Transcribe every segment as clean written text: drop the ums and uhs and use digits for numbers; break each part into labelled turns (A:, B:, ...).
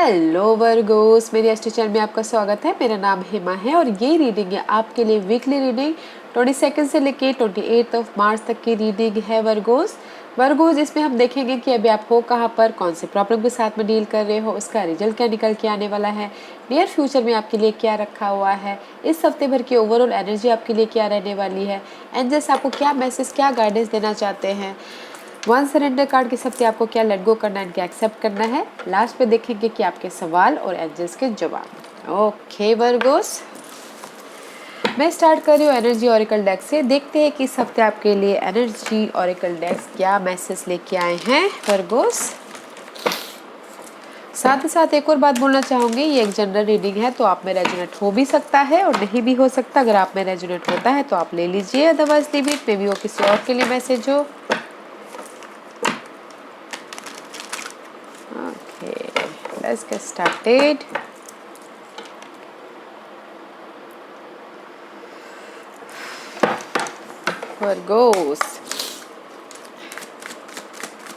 A: Hello Virgo's, मेरी astro channel में आपका स्वागत है। मेरा नाम हेमा है और ये रीडिंग है आपके लिए वीकली रीडिंग 22 से लेके 28 मार्च तक की रीडिंग है वर्गोस इसमें हम देखेंगे कि अभी आप हो कहाँ पर, कौन से प्रॉब्लम के साथ में डील कर रहे हो, उसका रिजल्ट क्या निकल के आने वाला है, नियर फ्यूचर में आपके लिए क्या रखा हुआ है, इस हफ्ते भर की ओवरऑल एनर्जी आपके लिए क्या रहने वाली है, एंजल्स आपको क्या मैसेज, क्या गाइडेंस देना चाहते हैं। वन सरेंडर कार्ड के सबसे आपको क्या लेट गो करना है, क्या एक्सेप्ट करना है। लास्ट पे देखेंगे कि आपके सवाल और एंजल्स के जवाब। ओके वर्गोस, मैं स्टार्ट कर रही हूँ एनर्जी ऑरिकल डेक से। देखते हैं कि इस हफ्ते आपके लिए एनर्जी ऑरिकल डेक्स क्या मैसेज लेके आए हैं वर्गोस। साथ ही साथ एक और बात बोलना चाहूँगी, ये एक जनरल रीडिंग है तो आप में रेजोनेट हो भी सकता है और नहीं भी हो सकता। अगर आप में रेजोनेट होता है तो आप ले लीजिए, otherwise leave it, may be वो किसी और के लिए मैसेज हो। Let's get started. Virgos.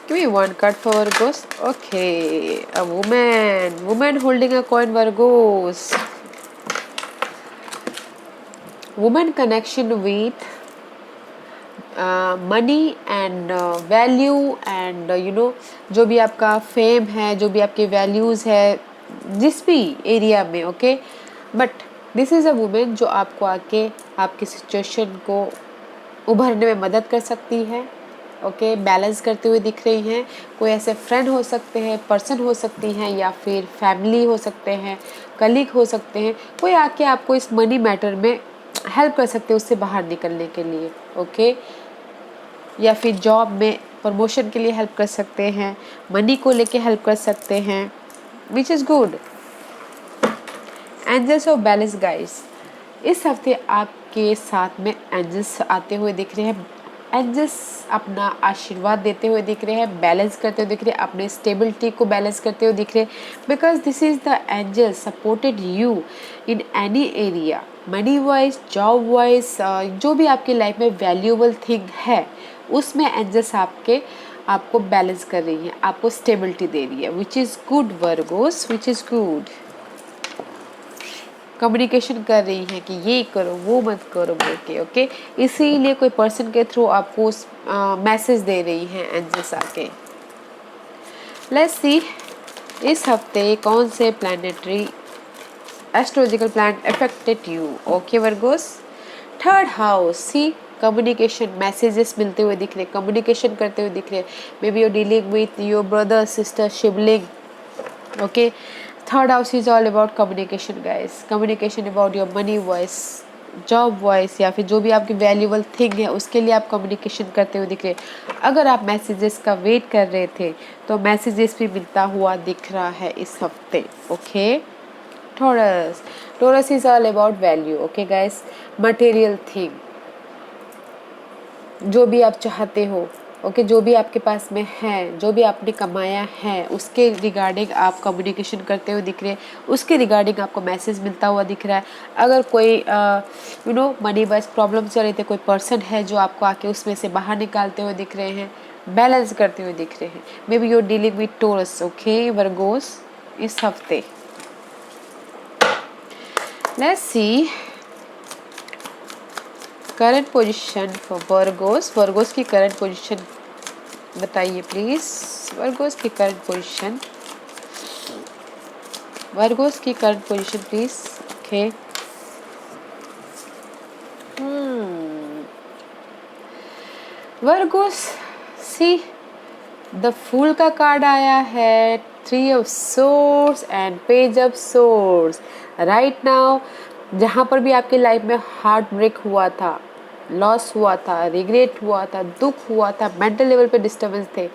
A: Give me one card for Virgos. Okay, a woman holding a coin. Virgos. Woman connection with money and value and जो भी आपका फेम है, जो भी आपके वैल्यूज़ है जिस भी एरिया में, okay, but this is a women जो आपको आके आपकी सिचुएशन को उभरने में मदद कर सकती है। ओके, बैलेंस करते हुए दिख रही हैं। कोई ऐसे फ्रेंड हो सकते हैं, पर्सन हो सकती हैं, या फिर फैमिली हो सकते हैं, कलीग हो सकते हैं। कोई आके आपको इस मनी मैटर में हेल्प कर सकते हैं उससे बाहर निकलने के लिए। ओके, या फिर जॉब में प्रमोशन के लिए हेल्प कर सकते हैं, मनी को लेके हेल्प कर सकते हैं, which is good. Angels of balance guides, इस हफ्ते आपके साथ में एंजल्स आते हुए दिख रहे हैं। एंजल्स अपना आशीर्वाद देते हुए दिख रहे हैं, बैलेंस करते हुए दिख रहे हैं, अपने स्टेबिलिटी को बैलेंस करते हुए दिख रहे हैं। Because this is the angel supported you in any area, money wise, job wise, जो भी आपकी लाइफ में वैल्यूएबल थिंग है उसमें एंजल्स आपको बैलेंस कर रही है, आपको स्टेबिलिटी दे रही है, विच is good Virgo's, which is good. Communication कर रही हैं कि ये करो, वो मत करो बोल के। ओके, इसीलिए कोई पर्सन के थ्रू आपको मैसेज दे रही हैं एंजल्स आके। लेट्स सी इस हफ्ते कौन से planetary astrological planet affected you. Okay virgos, third house, see communication messages मिलते हुए दिख रहे, कम्युनिकेशन करते हुए दिख रहे। Maybe you dealing with your brother, sister, sibling. Okay, third house is all about communication guys, communication about your money wise, job wise, या फिर जो भी आपकी वैल्यूएबल थिंग है उसके लिए आप कम्युनिकेशन करते हुए दिख रहे। अगर आप मैसेजेस का वेट कर रहे थे तो मैसेजेस भी मिलता हुआ दिख रहा है इस हफ्ते। Okay, taurus is all about value. Okay guys, material thing, जो भी आप चाहते हो, ओके, जो भी आपके पास में है, जो भी आपने कमाया है उसके रिगार्डिंग आप कम्युनिकेशन करते हुए दिख रहे हैं, उसके रिगार्डिंग आपको मैसेज मिलता हुआ दिख रहा है। अगर कोई मनी वाइज प्रॉब्लम चल रही थी, कोई पर्सन है जो आपको आके उसमें से बाहर निकालते हुए दिख रहे हैं, बैलेंस करते हुए दिख रहे हैं। Maybe you're dealing with Taurus. Okay virgos, इस हफ्ते let's see current position for virgos की करंट पोजीशन बताइए प्लीज। वर्गोस की करंट पोजीशन, वर्गोस की current position please. Okay, virgos, see the fool का कार्ड आया है, 3 of swords and page of swords. Right now जहाँ पर भी आपकी लाइफ में हार्ट ब्रेक हुआ था, लॉस हुआ था, रिग्रेट हुआ था, दुख हुआ था, मेंटल लेवल पे डिस्टर्बेंस थे,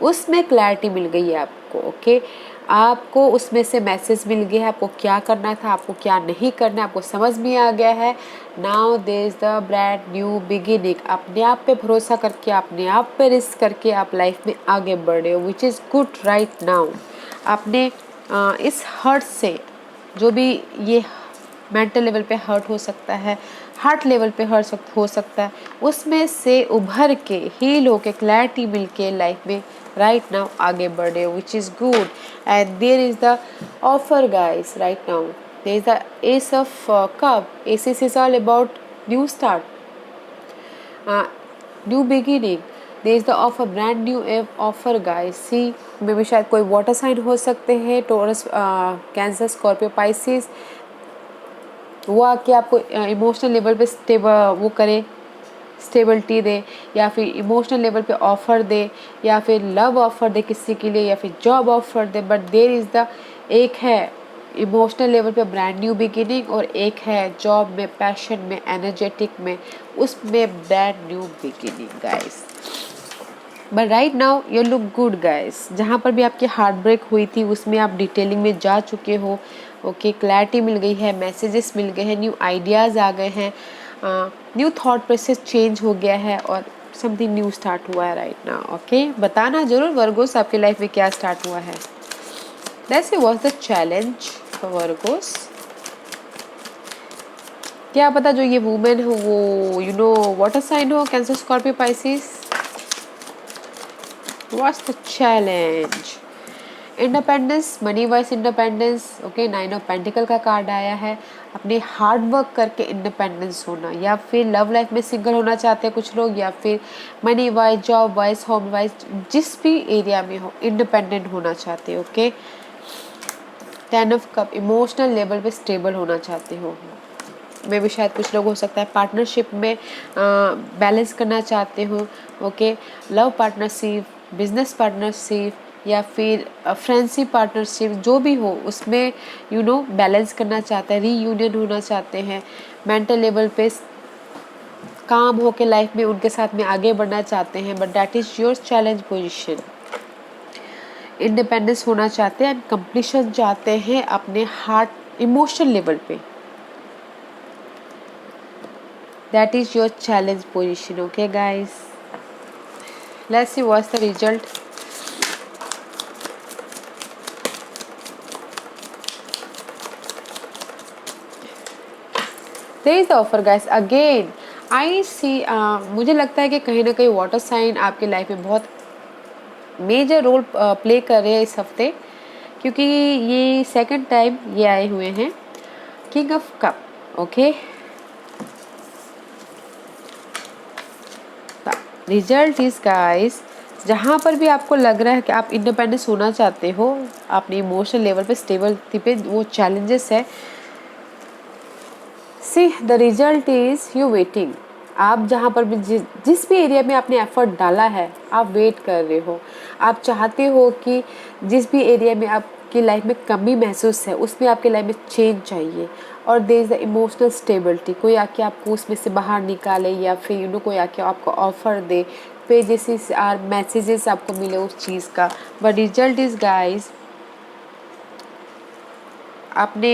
A: उसमें क्लैरिटी मिल गई है आपको। ओके, आपको उसमें से मैसेज मिल गया है, आपको क्या करना था, आपको क्या नहीं करना, आपको समझ में आ गया है। Now there is the brand new beginning. अपने आप पे भरोसा करके, अपने आप पे रिस्क करके आप लाइफ में आगे बढ़ रहे हो, विच इज़ गुड राइट नाउ। आपने इस हर्ट से, जो भी ये मेंटल लेवल पे हर्ट हो सकता है, हार्ट लेवल पे हर्ट हो सकता है, उसमें से उभर के, हील होके, क्लैरिटी मिल के लाइफ में राइट नाउ आगे बढ़े, which is good. And there is the offer guys. Right now there is the ace of cup. Aces is all about new start, new beginning. There is the offer, brand new offer guys. See मे भी शायद कोई water sign हो सकते हैं, torus, cancer, Scorpio, Pisces. वो आके आपको इमोशनल लेवल पे वो करे, स्टेबिलिटी दे, या फिर इमोशनल लेवल पे ऑफर दे, या फिर लव ऑफर दे किसी के लिए, या फिर जॉब ऑफर दे. बट देयर इज द, एक है इमोशनल लेवल पे ब्रांड न्यू बिगिनिंग, और एक है जॉब में, पैशन में, एनर्जेटिक में, उसमें brand new beginning guys. But right now you look good guys. जहाँ पर भी आपकी हार्ट ब्रेक हुई थी उसमें आप डिटेलिंग में जा चुके हो. ओके, क्लैरिटी मिल गई है, मैसेजेस मिल गए हैं, न्यू आइडियाज़ आ गए हैं, न्यू थॉट प्रोसेस चेंज हो गया है, और समथिंग न्यू स्टार्ट हुआ है राइट नाउ. ओके, बताना जरूर वर्गोस आपकी लाइफ में क्या स्टार्ट हुआ है. Let's see what's the challenge for Virgos. क्या पता जो ये वुमेन हो वो वाटर साइन हो, cancer, Scorpio, Pisces. What's the challenge? Independence, money wise independence. Okay, 9 of pentacle का कार्ड आया है. अपने हार्ड वर्क करके इंडिपेंडेंस होना, या फिर लव लाइफ में सिंगल होना चाहते हैं कुछ लोग, या फिर money wise, job wise, home wise, जिस भी एरिया में हो इंडिपेंडेंट होना चाहते हो. Okay, 10 of cup, emotional level पे स्टेबल होना चाहते हो. मे भी शायद कुछ लोग हो सकता है पार्टनरशिप में बैलेंस करना चाहते हो. Okay, love partnership, business partnership, या फिर फ्रेंडशिप पार्टनरशिप, जो भी हो उसमें बैलेंस करना चाहते हैं, रीयूनियन होना चाहते हैं, मेंटल लेवल पे काम हो के लाइफ में उनके साथ में आगे बढ़ना चाहते हैं. But that is your challenge position. Independence होना चाहते हैं एंड कंप्लीशन चाहते हैं अपने हार्ट इमोशनल लेवल पे. That is your challenge position. Okay guys, let's see what's the result. There is the offer guys. Again I see, मुझे लगता है कि कहीं ना कहीं वाटर साइन आपकी लाइफ में बहुत मेजर रोल प्ले कर रहे हैं इस हफ्ते, क्योंकि ये सेकंड टाइम ये आए हुए हैं. King of cup. Okay, result is guys, जहाँ पर भी आपको लग रहा है कि आप इंडिपेंडेंस होना चाहते हो, अपने इमोशनल लेवल पे स्टेबिलिटी पे वो चैलेंजेस है. See the result is you waiting. आप जहाँ पर भी जिस भी एरिया में आपने एफर्ट डाला है आप वेट कर रहे हो. आप चाहते हो कि जिस भी एरिया में आपकी लाइफ में कमी महसूस है उसमें आपकी लाइफ में चेंज चाहिए, और there is the emotional stability. कोई आके आपको उसमें से बाहर निकाले, या फिर कोई आके आपको ऑफर दे, पेजेस और मैसेजेस आपको मिले उस चीज़ का. बट रिजल्ट इज गाइस, अपने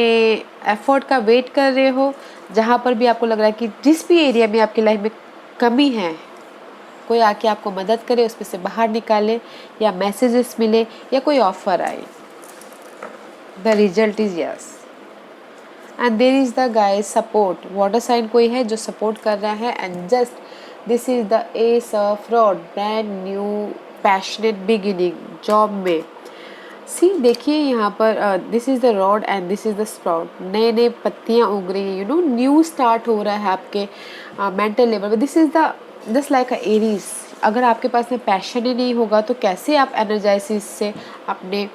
A: एफर्ट का वेट कर रहे हो. जहाँ पर भी आपको लग रहा है कि जिस भी एरिया में आपकी लाइफ में कमी है, कोई आके आपको मदद करे, उसमें से बाहर निकाले, या मैसेजेस मिले, या कोई ऑफर आए. The result is yes. And there is the guys support. Water sign कोई है जो सपोर्ट कर रहा है. And just this is the ace of rod, brand new passionate beginning. Job में सी देखिए यहाँ पर this is the rod and this is the sprout. नए नए पत्तियाँ उग रही हैं, न्यू स्टार्ट हो रहा है आपके मेंटल लेवल पे. This is the just like a Aries. अगर आपके पास में पैशन ही नहीं होगा तो कैसे आप एनर्जाइसिस से अपने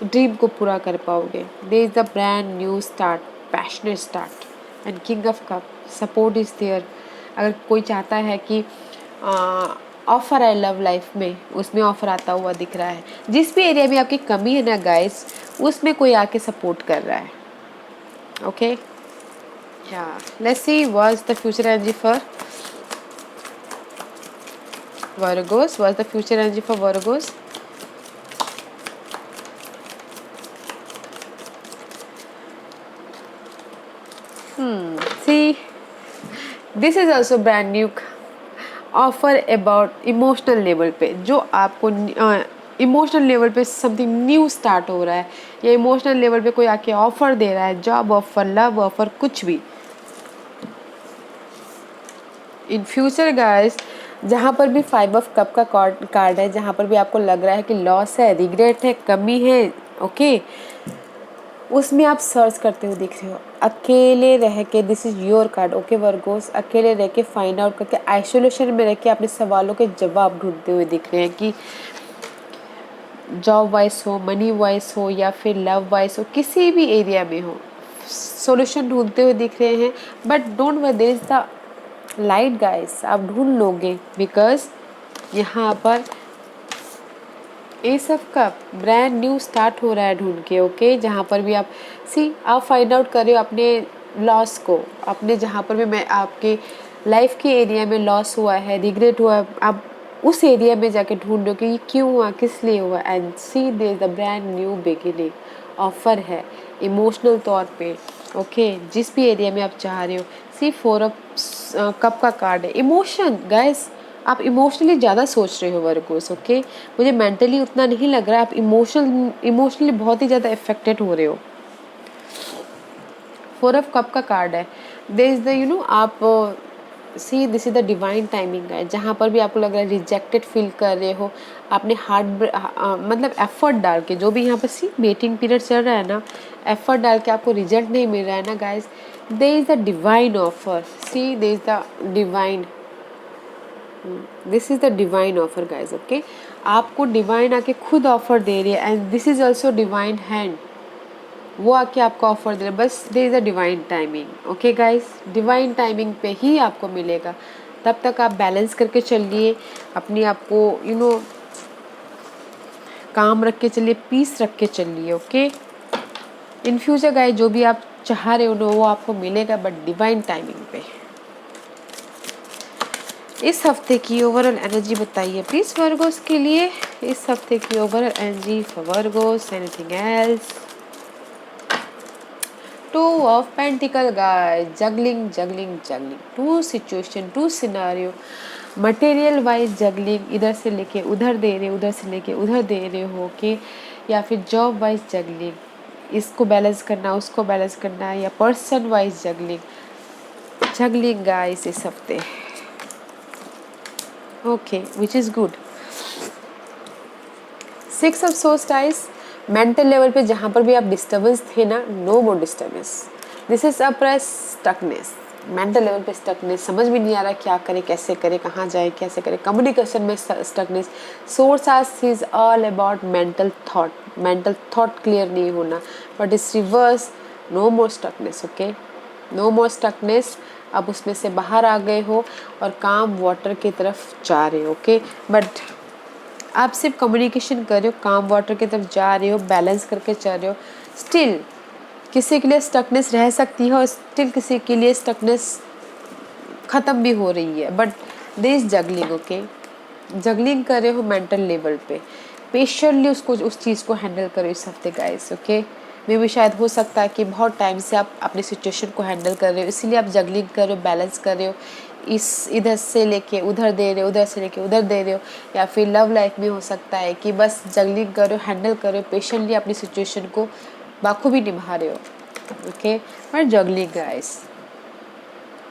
A: ड्रीम को पूरा कर पाओगे. There is the brand new start, passionate start. And king of cup, support is there. अगर कोई चाहता है कि ऑफर है लव लाइफ में, उसमें ऑफर आता हुआ दिख रहा है. जिस भी एरिया में आपकी कमी है ना गाइस, उसमें कोई आके सपोर्ट कर रहा है. ओके, या let's see what's the future energy for Virgo's. What's the future energy for Virgo's. See, this is also brand new offer about emotional level पे. जो आपको इमोशनल लेवल पे समथिंग न्यू स्टार्ट हो रहा है, या इमोशनल लेवल पे कोई आके ऑफर दे रहा है, जॉब ऑफर, लव ऑफर, कुछ भी. इन फ्यूचर गाइस, जहाँ पर भी 5 ऑफ कप का कार्ड है, जहाँ पर भी आपको लग रहा है कि लॉस है, रिग्रेट है, कमी है, ओके, उसमें आप सर्च करते हुए दिख रहे हो, अकेले रह के, this is your card, okay Virgo's, अकेले रह के फाइंड आउट करके, आइसोलेशन में रह के अपने सवालों के जवाब ढूंढते हुए दिख रहे हैं कि जॉब वाइज हो, मनी वाइज हो, या फिर लव वाइज हो, किसी भी एरिया में हो, सॉल्यूशन ढूंढते हुए दिख रहे हैं। But don't worry, there is the light guys, आप ढूंढ लोगे, बिकॉज यहाँ पर ये सब का ब्रांड न्यू स्टार्ट हो रहा है ढूंढ के, ओके। जहाँ पर भी आप आप फाइंड आउट कर रहे हो अपने लॉस को, अपने जहाँ पर भी मैं आपके लाइफ के एरिया में लॉस हुआ है, रिग्रेट हुआ है, आप उस एरिया में जाके ढूंढ रहे हो कि ये क्यों हुआ, किस लिए हुआ, and see there is the brand new beginning. Offer है इमोशनल तौर पे, ओके, जिस भी एरिया में आप चाह रहे हो। सी 4 ऑफ कप का कार्ड है, इमोशन गाइस, आप इमोशनली ज़्यादा सोच रहे हो वर्गोस, ओके। मुझे मेंटली उतना नहीं लग रहा है, आप इमोशनली बहुत ही ज़्यादा इफेक्टेड हो रहे हो। 4 ऑफ कप का कार्ड है, देयर इज द आप see this is the divine timing है। जहाँ पर भी आपको लग रहा है रिजेक्टेड फील कर रहे हो, आपने मतलब एफर्ट डाल के, जो भी यहाँ पर सी वेटिंग पीरियड चल रहा है ना, एफर्ट डाल के आपको रिजल्ट नहीं मिल रहा है ना guys, there is the divine offer, see there is the divine, this is the divine offer guys, okay. आपको डिवाइन आके खुद ऑफर दे रही है, and this is also divine hand, वो आके आपको ऑफर दे रहा है। बस there is a divine timing, okay guys, divine timing पे ही आपको मिलेगा। तब तक आप बैलेंस करके चलिए, अपने आप को काम रख के चलिए, पीस रख के चलिए, ओके। इन फ्यूचर गाइज जो भी आप चाह रहे हो ना, वो आपको मिलेगा, बट डिवाइन टाइमिंग पे। इस हफ्ते की ओवरऑल एनर्जी बताइए प्लीज वर्गोस के लिए, इस हफ्ते की overall energy for Virgo's, anything else. 2 of pentacle guys, juggling juggling juggling, 2 situation, 2 scenario, material wise juggling, इधर से लेके उधर दे रहे, उधर से लेके उधर दे रहे हो के, या फिर जॉब वाइज जगलिंग, इसको बैलेंस करना, उसको बैलेंस करना, या person wise juggling, juggling guys इस हफ्ते, okay, which is good. 6 of swords guys, mental level पे जहाँ पर भी आप डिस्टर्बेंस थे ना, no more disturbance, this is a press stuckness, mental level पे स्टकनेस, समझ भी नहीं आ रहा क्या करे, कैसे करे, कहाँ जाए, कैसे करे, कम्युनिकेशन में stuckness. Swords as is all about mental thought clear नहीं होना, but is reverse, no more stuckness, okay, no more stuckness, अब उसमें से बाहर आ गए हो और काम वाटर की तरफ जा रहे हो, ओके। बट आप सिर्फ कम्युनिकेशन कर रहे हो, काम वाटर की तरफ जा रहे हो, बैलेंस करके चल रहे हो। स्टिल किसी के लिए स्टकनेस रह सकती है, और स्टिल किसी के लिए स्टकनेस ख़त्म भी हो रही है, but there is juggling, okay. Juggling कर रहे हो मेंटल लेवल पे, पेशेंटली उस चीज़ को हैंडल करो इस हफ्ते गाइस, ओके। मे भी शायद हो सकता है कि बहुत टाइम से आप अपनी सिचुएशन को हैंडल कर रहे हो, इसीलिए आप जगलिंग कर रहे हो, बैलेंस कर रहे हो, इधर से लेके उधर दे रहे हो, उधर से लेके उधर दे रहे हो, या फिर लव लाइफ में हो सकता है कि बस जगलिंग कर रहे हो, हैंडल कर रहे हो, पेशेंटली अपनी सिचुएशन को बाखूबी निभा रहे हो, okay. But juggling guys,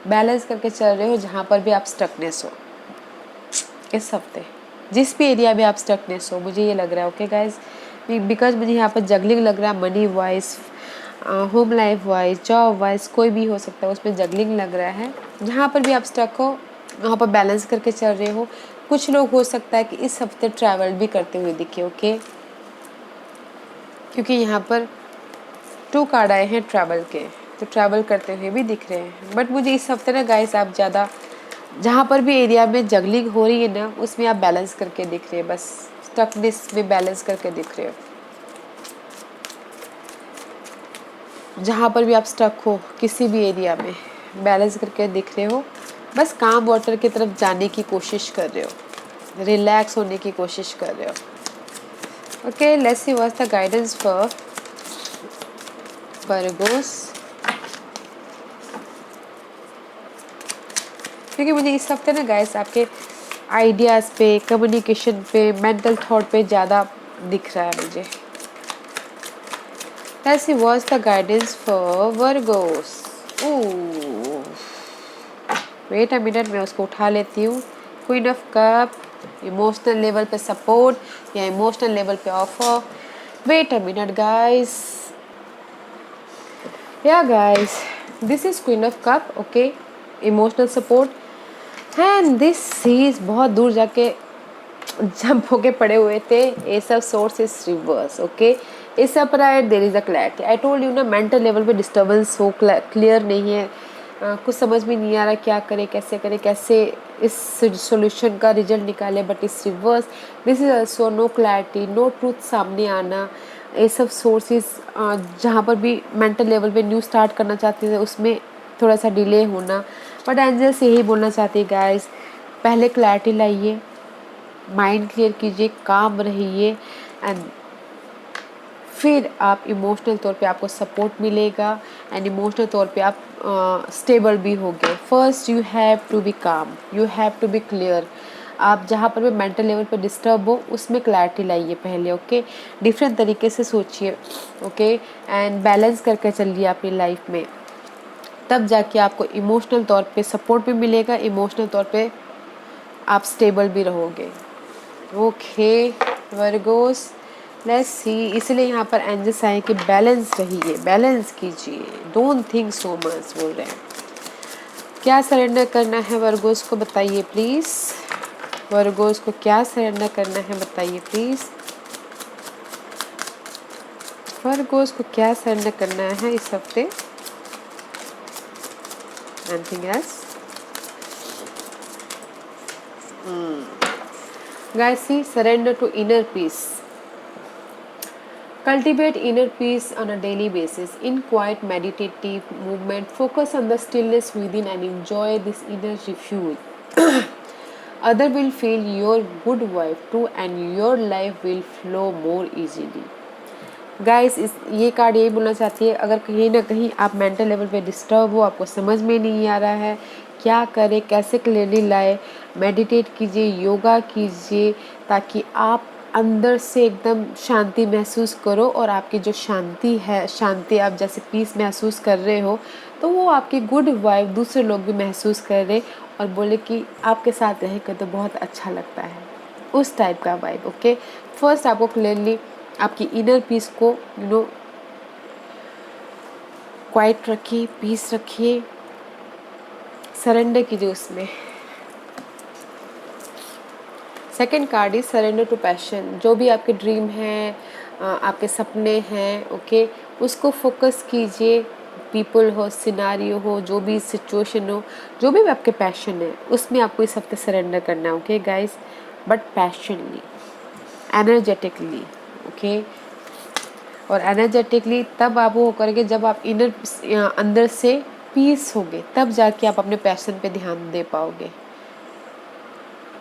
A: balance करके चल रहे हो जहाँ पर भी आप स्टकनेस हो इस हफ्ते, जिस भी एरिया में आप स्टकनेस हो, मुझे ये लग रहा है, ओके गाइज, बिकॉज मुझे यहाँ पर जगलिंग लग रहा है, money wise, home life wise, job wise, कोई भी हो सकता है, उसमें जगलिंग लग रहा है। जहाँ पर भी आप स्टक हो वहाँ पर बैलेंस करके चल रहे हो। कुछ लोग हो सकता है कि इस हफ्ते ट्रैवल भी करते हुए दिखे, ओके, क्योंकि यहाँ पर 2 कार्ड आए हैं ट्रैवल के, तो ट्रैवल करते हुए भी दिख रहे हैं। बट मुझे इस हफ्ते ना गाइस, आप ज़्यादा जहाँ पर भी एरिया में जगलिंग हो रही है ना, उसमें आप बैलेंस करके दिख रहे हैं, बस स्टकनेस में बैलेंस करके दिख रहे हो। जहाँ पर भी आप स्टक हो किसी भी एरिया में, बैलेंस करके दिख रहे हो, बस काम वाटर की तरफ जाने की कोशिश कर रहे हो, रिलैक्स होने की कोशिश कर रहे हो, okay. Let's see what's the guidance for Virgo's, क्योंकि मुझे इस हफ्ते ना गाइस आपके आइडियाज़ पे, कम्युनिकेशन पे, मेंटल थॉट पे ज़्यादा दिख रहा है मुझे। Let's see what's the guidance for Virgos. Ooh. Wait a minute, मैं उसको उठा लेती हूँ। Queen of cup, emotional level पे सपोर्ट या इमोशनल लेवल पे offer. Wait a minute guys, Yeah guys, this is Queen of Cup, okay, emotional support, and this is बहुत दूर जाके जंप होके पड़े हुए थे. Ace of swords is reversed, okay. इस upright there is a clarity. I told you ना, mental level पे डिस्टर्बेंस हो, क्लियर नहीं है, कुछ समझ में नहीं आ रहा क्या करे, कैसे इस सॉल्यूशन का रिजल्ट निकाले, but is reverse. This is also no clarity, no truth सामने आना. ये सब सोर्सेज जहाँ पर भी मेंटल लेवल पे न्यू स्टार्ट करना चाहते थे उसमें थोड़ा सा डिले होना. बट एंजल्स यही बोलना चाहते हैं गाइस, पहले क्लैरिटी लाइए, माइंड क्लियर कीजिए, काम रहिए, एंड फिर आप इमोशनल तौर पे आपको सपोर्ट मिलेगा, एंड इमोशनल तौर पे आप स्टेबल भी होगे. First you have to be calm, you have to be clear. आप जहाँ पर भी मेंटल लेवल पे डिस्टर्ब हो उसमें क्लैरिटी लाइए पहले, ओके. डिफरेंट तरीके से सोचिए, ओके, एंड बैलेंस करके चलिए अपनी लाइफ में. तब जाके आपको इमोशनल तौर पे सपोर्ट भी मिलेगा, इमोशनल तौर पे आप स्टेबल भी रहोगे. Okay Virgo's, let's see. इसलिए यहाँ पर एंजल्स आए कि बैलेंस रहिए, बैलेंस कीजिए, डोंट थिंक सो मच बोल रहे हैं. क्या सरेंडर करना है वर्गोस को बताइए प्लीज़. वर्गोस को क्या सरेंडर करना है बताइए प्लीज़. वर्गोस को क्या सरेंडर करना है इस हफ्ते. Anything else guys? See, surrender to inner peace. Cultivate inner peace on a daily basis. In quiet meditative movement, focus on the stillness within and enjoy this inner refuge. Other will feel your good vibe too and your life will flow more easily. Guys, इस ये card यही बोलना चाहती है, अगर कहीं ना कहीं आप मेंटल लेवल पे डिस्टर्ब हो, आपको समझ में नहीं आ रहा है क्या करें, कैसे क्लियरली लाए, मेडिटेट कीजिए, योगा कीजिए, ताकि आप अंदर से एकदम शांति महसूस करो. और आपकी जो शांति है, शांति आप जैसे पीस महसूस कर रहे हो, तो वो आपकी गुड वाइब दूसरे लोग भी महसूस कर रहे और बोले कि आपके साथ रह कर तो बहुत अच्छा लगता है, उस टाइप का वाइब, ओके. फर्स्ट आपको क्लियरली आपकी इनर पीस को क्वाइट रखिए, पीस रखिए, सरेंडर कीजिए उसमें. Second card is surrender to passion. जो भी आपके ड्रीम हैं, आपके सपने हैं, ओके, उसको फोकस कीजिए. पीपल हो, सिनारियो हो, जो भी सिचुएशन हो, जो भी आपके पैशन है उसमें आपको इस हफ्ते सरेंडर करना है, okay guys. But passionately, energetically, okay. और एनर्जेटिकली तब आप वो करेंगे जब आप इनर अंदर से पीस होगे, तब जाके आप अपने पैशन पे ध्यान दे पाओगे.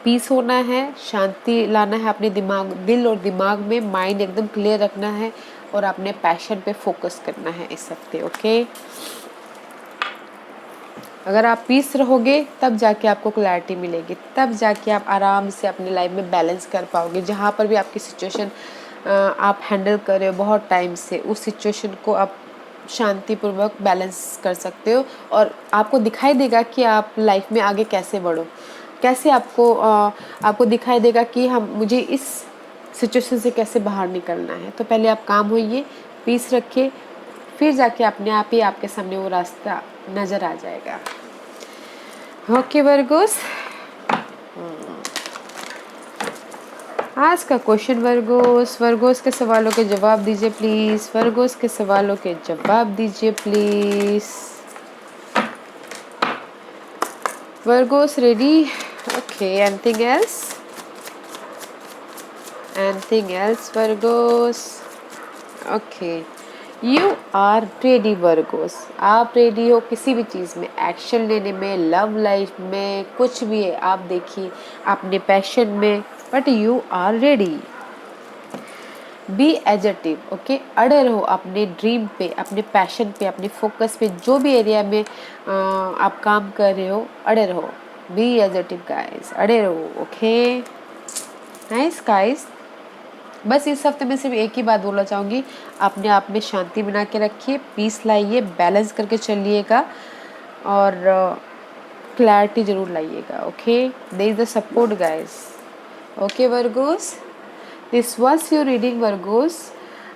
A: पीस होना है, शांति लाना है अपने दिमाग, दिल और दिमाग में, माइंड एकदम क्लियर रखना है और अपने पैशन पे फोकस करना है इस हफ्ते, ओके. अगर आप पीस रहोगे तब जाके आपको क्लैरिटी मिलेगी, तब जाके आप आराम से अपनी लाइफ में बैलेंस कर पाओगे. जहाँ पर भी आपकी सिचुएशन आप हैंडल कर रहे हो बहुत टाइम से, उस सिचुएशन को आप शांतिपूर्वक बैलेंस कर सकते हो और आपको दिखाई देगा कि आप लाइफ में आगे कैसे बढ़ो, कैसे आपको दिखाई देगा कि मुझे इस सिचुएशन से कैसे बाहर निकलना है. तो पहले आप काम होइए, पीस रखिए, फिर जाके अपने आप ही आपके सामने वो रास्ता नज़र आ जाएगा. ओके वर्गोस, आज का क्वेश्चन वर्गोस के सवालों के जवाब दीजिए प्लीज़. वर्गोस के सवालों के जवाब दीजिए please. Virgos ready? Okay, anything else? Anything else virgos? Okay, you are ready virgos. आप रेडी हो किसी भी चीज़ में एक्शन लेने में, लव लाइफ में, कुछ भी है आप देखिए, अपने पैशन में, but you are ready. Be assertive, okay. अड़े रहो अपने ड्रीम पे, अपने पैशन पे, अपने फोकस पे, जो भी एरिया में आप काम कर रहे हो, अड़े रहो. बी एजर्टिव गाइस, अड़े रहो, ओके. Nice guys. बस इस हफ्ते में सिर्फ एक ही बात बोलना चाहूँगी, अपने आप में शांति बना के रखिए, पीस लाइए, बैलेंस करके चलिएगा और क्लैरिटी ज़रूर लाइएगा, okay. There is the support guys, okay virgos. This was your reading virgos.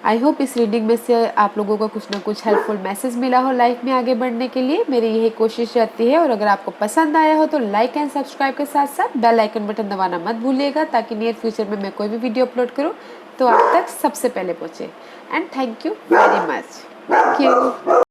A: I hope इस रीडिंग में से आप लोगों को कुछ ना कुछ हेल्पफुल मैसेज मिला हो लाइफ में आगे बढ़ने के लिए। मेरी यही कोशिश रहती है। और अगर आपको पसंद आया हो तो लाइक एंड सब्सक्राइब के साथ साथ बेल आइकन बटन दबाना मत भूलिएगा, ताकि नियर फ्यूचर में मैं कोई भी वीडियो अपलोड करूँ तो आप तक सबसे पहले पहुँचे। And thank you very much. Thank you.